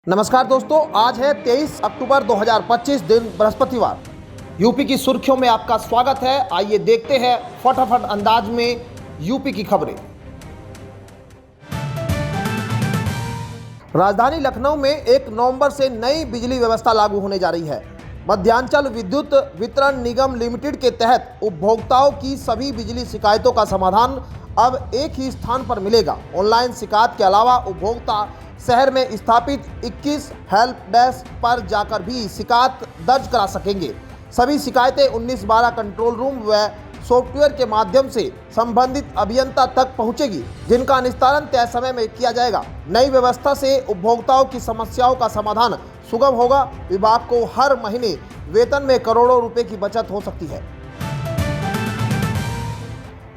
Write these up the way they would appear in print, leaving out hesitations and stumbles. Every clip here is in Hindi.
नमस्कार दोस्तों, आज है 23 अक्टूबर 2025 दिन बृहस्पतिवार। यूपी की सुर्खियों में आपका स्वागत है। आइए देखते हैं फटाफट अंदाज में यूपी की खबरें। राजधानी लखनऊ में 1 नवंबर से नई बिजली व्यवस्था लागू होने जा रही है। मध्यांचल विद्युत वितरण निगम लिमिटेड के तहत उपभोक्ताओं की सभी बिजली शिकायतों का समाधान अब एक ही स्थान पर मिलेगा। ऑनलाइन शिकायत के अलावा उपभोक्ता शहर में स्थापित 21 हेल्प डेस्क पर जाकर भी शिकायत दर्ज करा सकेंगे। सभी शिकायतें 1912 कंट्रोल रूम व सॉफ्टवेयर के माध्यम से संबंधित अभियंता तक पहुंचेगी, जिनका निस्तारण तय समय में किया जाएगा। नई व्यवस्था से उपभोक्ताओं की समस्याओं का समाधान सुगम होगा। विभाग को हर महीने वेतन में करोड़ों रुपए की बचत हो सकती है।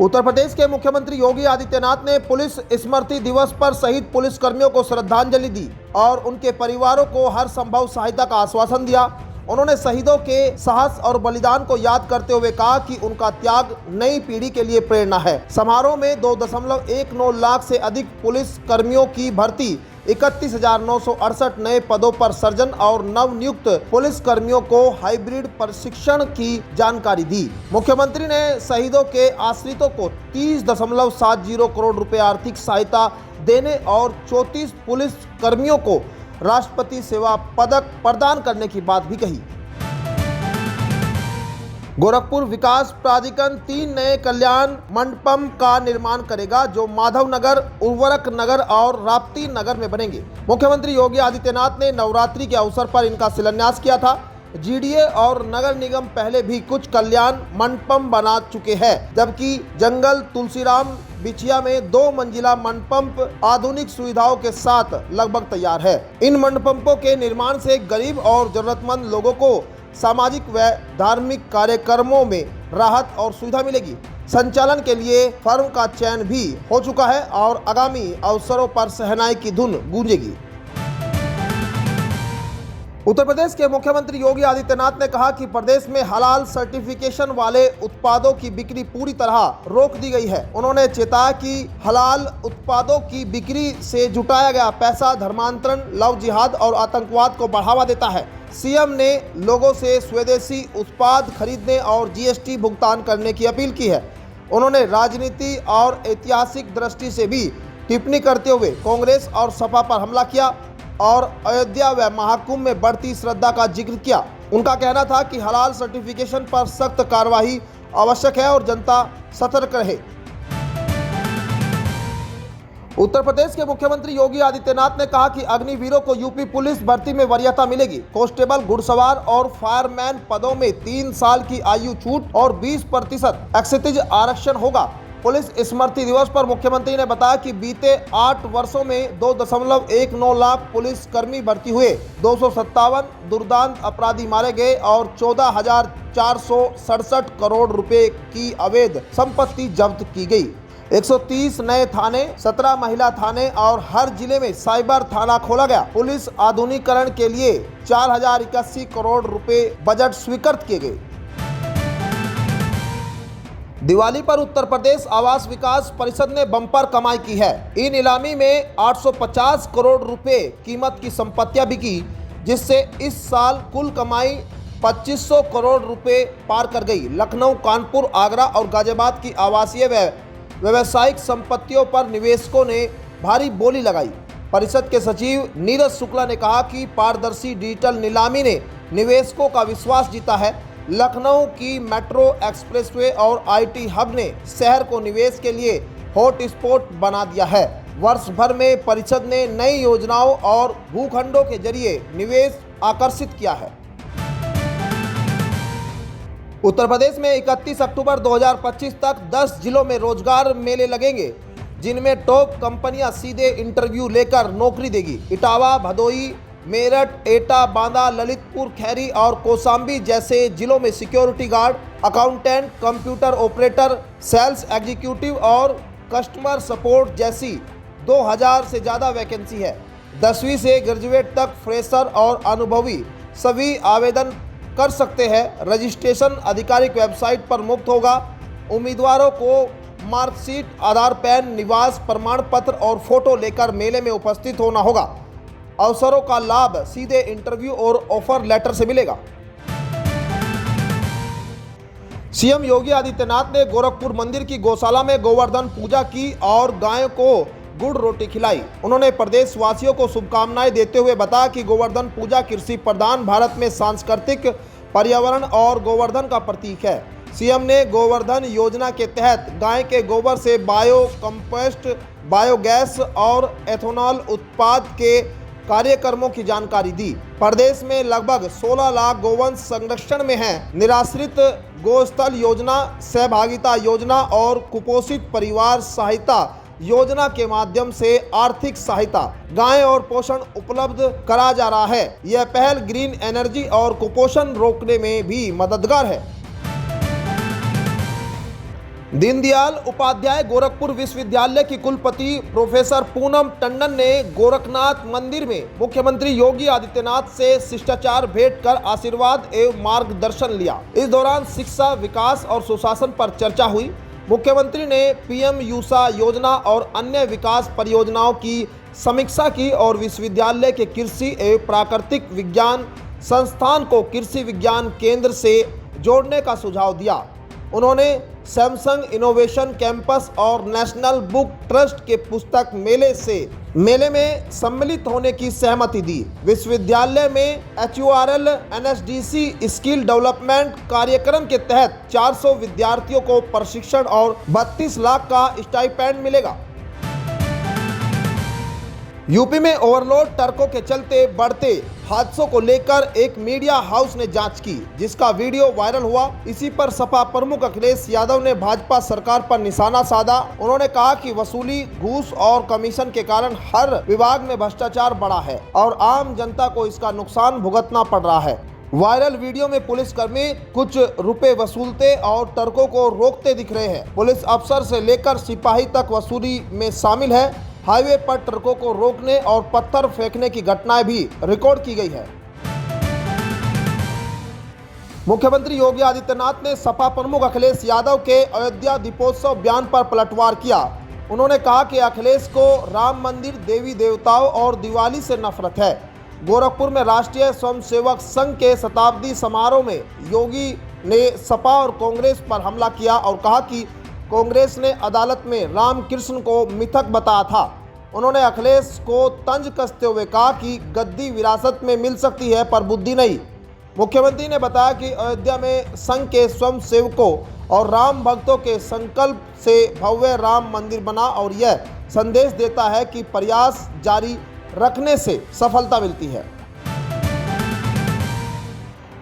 उत्तर प्रदेश के मुख्यमंत्री योगी आदित्यनाथ ने पुलिस स्मृति दिवस पर शहीद पुलिस कर्मियों को श्रद्धांजलि दी और उनके परिवारों को हर संभव सहायता का आश्वासन दिया। उन्होंने शहीदों के साहस और बलिदान को याद करते हुए कहा कि उनका त्याग नई पीढ़ी के लिए प्रेरणा है। समारोह में 2.19 लाख से अधिक पुलिस कर्मियों की भर्ती, 31,968 नए पदों पर सृजन और नवनियुक्त पुलिस कर्मियों को हाइब्रिड प्रशिक्षण की जानकारी दी। मुख्यमंत्री ने शहीदों के आश्रितों को 30.70 करोड़ रुपए आर्थिक सहायता देने और 34 पुलिस कर्मियों को राष्ट्रपति सेवा पदक प्रदान करने की बात भी कही। गोरखपुर विकास प्राधिकरण 3 नए कल्याण मंडपम का निर्माण करेगा, जो माधव नगर, उर्वरक नगर और राप्ती नगर में बनेंगे। मुख्यमंत्री योगी आदित्यनाथ ने नवरात्रि के अवसर पर इनका शिलान्यास किया था। जीडीए और नगर निगम पहले भी कुछ कल्याण मंडपम बना चुके हैं, जबकि जंगल तुलसीराम बिछिया में 2 मंजिला मंडपम आधुनिक सुविधाओं के साथ लगभग तैयार है। इन मंडपमों के निर्माण से गरीब और जरूरतमंद लोगों को सामाजिक व धार्मिक कार्यक्रमों में राहत और सुविधा मिलेगी। संचालन के लिए फर्म का चयन भी हो चुका है और आगामी अवसरों पर शहनाई की धुन गूंजेगी। उत्तर प्रदेश के मुख्यमंत्री योगी आदित्यनाथ ने कहा कि प्रदेश में हलाल सर्टिफिकेशन वाले उत्पादों की बिक्री पूरी तरह रोक दी गई है। उन्होंने चेताया कि हलाल उत्पादों की बिक्री से जुटाया गया पैसा धर्मांतरण, लव जिहाद और आतंकवाद को बढ़ावा देता है। सीएम ने लोगों से स्वदेशी उत्पाद खरीदने और जीएसटी भुगतान करने की अपील की है। उन्होंने राजनीति और ऐतिहासिक दृष्टि से भी टिप्पणी करते हुए कांग्रेस और सपा पर हमला किया और अयोध्या व महाकुंभ में बढ़ती श्रद्धा का जिक्र किया। उनका कहना था कि हलाल सर्टिफिकेशन पर सख्त कार्रवाई आवश्यक है और जनता सतर्क रहे। उत्तर प्रदेश के मुख्यमंत्री योगी आदित्यनाथ ने कहा कि अग्निवीरों को यूपी पुलिस भर्ती में वरीयता मिलेगी। कांस्टेबल, घुड़सवार और फायरमैन पदों में 3 साल की आयु छूट और 20% एक्साइज आरक्षण होगा। पुलिस स्मृति दिवस पर मुख्यमंत्री ने बताया कि बीते 8 वर्षों में 2.19 लाख पुलिस कर्मी भर्ती हुए, 257 दुर्दांत अपराधी मारे गए और 14,467 करोड़ रुपए की अवैध संपत्ति जब्त की गई। 130 नए थाने, 17 महिला थाने और हर जिले में साइबर थाना खोला गया। पुलिस आधुनिकीकरण के लिए 4,081 करोड़ रुपए बजट स्वीकृत किए गए। दिवाली पर उत्तर प्रदेश आवास विकास परिषद ने बम्पर कमाई की है। ई नीलामी में 850 करोड़ रुपए कीमत की संपत्तियां बिकी, जिससे इस साल कुल कमाई 2500 करोड़ रुपए पार कर गई। लखनऊ, कानपुर, आगरा और गाजियाबाद की आवासीय व व्यावसायिक संपत्तियों पर निवेशकों ने भारी बोली लगाई। परिषद के सचिव नीरज शुक्ला ने कहा कि पारदर्शी डिजिटल नीलामी ने निवेशकों का विश्वास जीता है। लखनऊ की मेट्रो, एक्सप्रेसवे और आईटी हब ने शहर को निवेश के लिए हॉटस्पॉट बना दिया है। वर्ष भर में परिषद ने नई योजनाओं और भूखंडों के जरिए निवेश आकर्षित किया है। उत्तर प्रदेश में 31 अक्टूबर 2025 तक 10 जिलों में रोजगार मेले लगेंगे, जिनमें टॉप कंपनियां सीधे इंटरव्यू लेकर नौकरी देगी। इटावा, भदोही, मेरठ, एटा, बांदा, ललितपुर, खैरी और कौशाम्बी जैसे जिलों में security guard, accountant, computer operator, sales executive और कस्टमर सपोर्ट जैसी 2000 से ज़्यादा वैकेंसी है। 10वीं से ग्रेजुएट तक फ्रेशर और अनुभवी सभी आवेदन कर सकते हैं। रजिस्ट्रेशन आधिकारिक वेबसाइट पर मुफ्त होगा। उम्मीदवारों को मार्कशीट, आधार, पैन, निवास प्रमाण पत्र और फोटो लेकर मेले में उपस्थित होना होगा। अवसरों का लाभ सीधे इंटरव्यू और ऑफर लेटर से मिलेगा। सीएम योगी आदित्यनाथ ने गोरखपुर मंदिर की गौशाला में गोवर्धन पूजा की और गायों को गुड़ रोटी खिलाई। उन्होंने प्रदेश वासियों को शुभकामनाएं देते हुए बताया कि गोवर्धन पूजा कृषि प्रधान भारत में सांस्कृतिक, पर्यावरण और गोवर्धन का प्रतीक है। सीएम ने गोवर्धन योजना के तहत गाय के गोबर से बायो कंपोस्ट, बायोगैस और एथेनॉल उत्पाद के कार्यक्रमों की जानकारी दी। प्रदेश में लगभग 16 लाख गोवंश संरक्षण में हैं। निराश्रित गोस्थल योजना, सहभागिता योजना और कुपोषित परिवार सहायता योजना के माध्यम से आर्थिक सहायता, गाय और पोषण उपलब्ध करा जा रहा है। यह पहल ग्रीन एनर्जी और कुपोषण रोकने में भी मददगार है। दीनदयाल उपाध्याय गोरखपुर विश्वविद्यालय की कुलपति प्रोफेसर पूनम टंडन ने गोरखनाथ मंदिर में मुख्यमंत्री योगी आदित्यनाथ से शिष्टाचार भेंट कर आशीर्वाद एवं मार्गदर्शन लिया। इस दौरान शिक्षा, विकास और सुशासन पर चर्चा हुई। मुख्यमंत्री ने पीएम युषा योजना और अन्य विकास परियोजनाओं की समीक्षा की और विश्वविद्यालय के कृषि एवं प्राकृतिक विज्ञान संस्थान को कृषि विज्ञान केंद्र से जोड़ने का सुझाव दिया। उन्होंने सैमसंग इनोवेशन कैंपस और नेशनल बुक ट्रस्ट के पुस्तक मेले में सम्मिलित होने की सहमति दी। विश्वविद्यालय में HURL NSDC स्किल डेवलपमेंट कार्यक्रम के तहत 400 विद्यार्थियों को प्रशिक्षण और 32 लाख का स्टाइपेंड मिलेगा। यूपी में ओवरलोड ट्रकों के चलते बढ़ते हादसों को लेकर एक मीडिया हाउस ने जांच की, जिसका वीडियो वायरल हुआ। इसी पर सपा प्रमुख अखिलेश यादव ने भाजपा सरकार पर निशाना साधा। उन्होंने कहा कि वसूली, घूस और कमीशन के कारण हर विभाग में भ्रष्टाचार बढ़ा है और आम जनता को इसका नुकसान भुगतना पड़ रहा है। वायरल वीडियो में पुलिसकर्मी कुछ रुपए वसूलते और ट्रकों को रोकते दिख रहे हैं। पुलिस अफसर से लेकर सिपाही तक वसूली में शामिल है। हाईवे पर ट्रकों को रोकने और पत्थर फेंकने की घटनाएं भी रिकॉर्ड की गई है। मुख्यमंत्री योगी आदित्यनाथ ने सपा प्रमुख अखिलेश यादव के अयोध्या दीपोत्सव बयान पर पलटवार किया। उन्होंने कहा कि अखिलेश को राम मंदिर, देवी देवताओं और दिवाली से नफरत है। गोरखपुर में राष्ट्रीय स्वयंसेवक संघ के शताब्दी समारोह में योगी ने सपा और कांग्रेस पर हमला किया और कहा कि कांग्रेस ने अदालत में रामकृष्ण को मिथक बताया था। उन्होंने अखिलेश को तंज कसते हुए कहा कि गद्दी विरासत में मिल सकती है पर बुद्धि नहीं। मुख्यमंत्री ने बताया कि अयोध्या में संघ के स्वयंसेवकों और राम भक्तों के संकल्प से भव्य राम मंदिर बना और यह संदेश देता है कि प्रयास जारी रखने से सफलता मिलती है।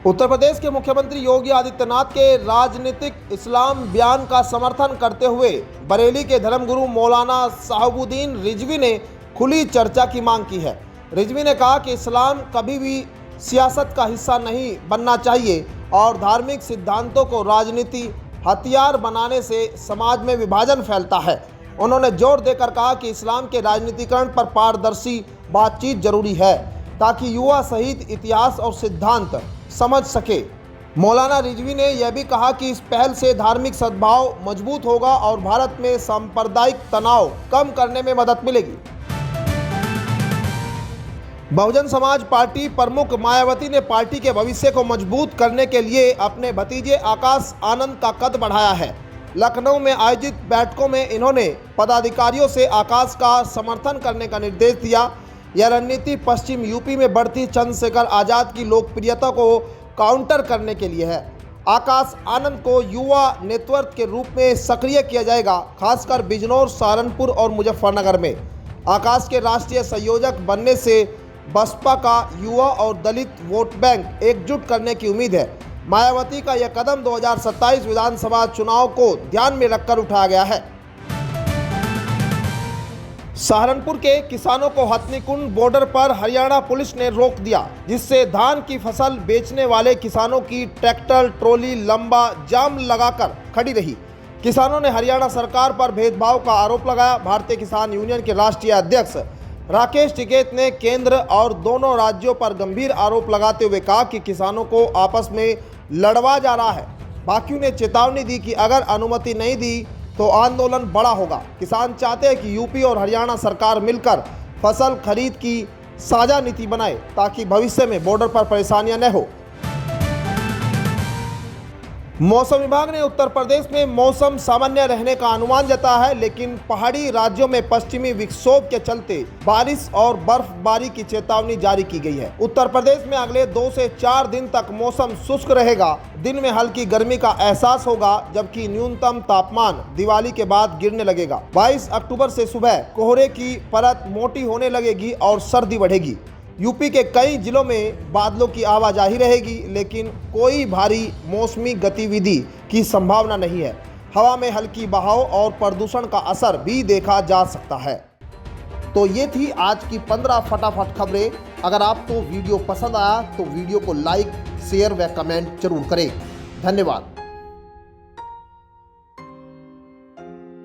उत्तर प्रदेश के मुख्यमंत्री योगी आदित्यनाथ के राजनीतिक इस्लाम बयान का समर्थन करते हुए बरेली के धर्मगुरु मौलाना साहबुद्दीन रिजवी ने खुली चर्चा की मांग की है। रिजवी ने कहा कि इस्लाम कभी भी सियासत का हिस्सा नहीं बनना चाहिए और धार्मिक सिद्धांतों को राजनीति हथियार बनाने से समाज में विभाजन फैलता है। उन्होंने जोर देकर कहा कि इस्लाम के राजनीतिकरण पर पारदर्शी बातचीत जरूरी है ताकि युवा सहित इतिहास और सिद्धांत समझ सके। मौलाना रिजवी ने यह भी कहा कि इस पहल से धार्मिक सद्भाव मजबूत होगा और भारत में सांप्रदायिक तनाव कम करने में मदद मिलेगी। बहुजन समाज पार्टी प्रमुख मायावती ने पार्टी के भविष्य को मजबूत करने के लिए अपने भतीजे आकाश आनंद का कद बढ़ाया है। लखनऊ में आयोजित बैठकों में इन्होंने पदाधिकारियों से आकाश का समर्थन करने का निर्देश दिया। यह रणनीति पश्चिम यूपी में बढ़ती चंद्रशेखर आजाद की लोकप्रियता को काउंटर करने के लिए है। आकाश आनंद को युवा नेतृत्व के रूप में सक्रिय किया जाएगा, खासकर बिजनौर, सहारनपुर और मुजफ्फरनगर में। आकाश के राष्ट्रीय संयोजक बनने से बसपा का युवा और दलित वोट बैंक एकजुट करने की उम्मीद है। मायावती का यह कदम 2027 विधानसभा चुनाव को ध्यान में रखकर उठाया गया है। सहारनपुर के किसानों को हथनीकुंड बॉर्डर पर हरियाणा पुलिस ने रोक दिया, जिससे धान की फसल बेचने वाले किसानों की ट्रैक्टर ट्रॉली लंबा जाम लगाकर खड़ी रही। किसानों ने हरियाणा सरकार पर भेदभाव का आरोप लगाया। भारतीय किसान यूनियन के राष्ट्रीय अध्यक्ष राकेश टिकैत ने केंद्र और दोनों राज्यों पर गंभीर आरोप लगाते हुए कहा कि किसानों को आपस में लड़वा जा रहा है। बाकियों ने चेतावनी दी कि अगर अनुमति नहीं दी तो आंदोलन बड़ा होगा। किसान चाहते हैं कि यूपी और हरियाणा सरकार मिलकर फसल खरीद की साझा नीति बनाए ताकि भविष्य में बॉर्डर पर परेशानियां न हो। मौसम विभाग ने उत्तर प्रदेश में मौसम सामान्य रहने का अनुमान जताया है, लेकिन पहाड़ी राज्यों में पश्चिमी विक्षोभ के चलते बारिश और बर्फबारी की चेतावनी जारी की गई है। उत्तर प्रदेश में अगले 2 से 4 दिन तक मौसम शुष्क रहेगा। दिन में हल्की गर्मी का एहसास होगा, जबकि न्यूनतम तापमान दिवाली के बाद गिरने लगेगा। 22 अक्टूबर से सुबह कोहरे की परत मोटी होने लगेगी और सर्दी बढ़ेगी। यूपी के कई जिलों में बादलों की आवाजाही रहेगी, लेकिन कोई भारी मौसमी गतिविधि की संभावना नहीं है। हवा में हल्की बहाव और प्रदूषण का असर भी देखा जा सकता है। तो ये थी आज की 15 फटाफट खबरें। अगर आपको वीडियो पसंद आया तो वीडियो को लाइक, शेयर व कमेंट जरूर करें। धन्यवाद।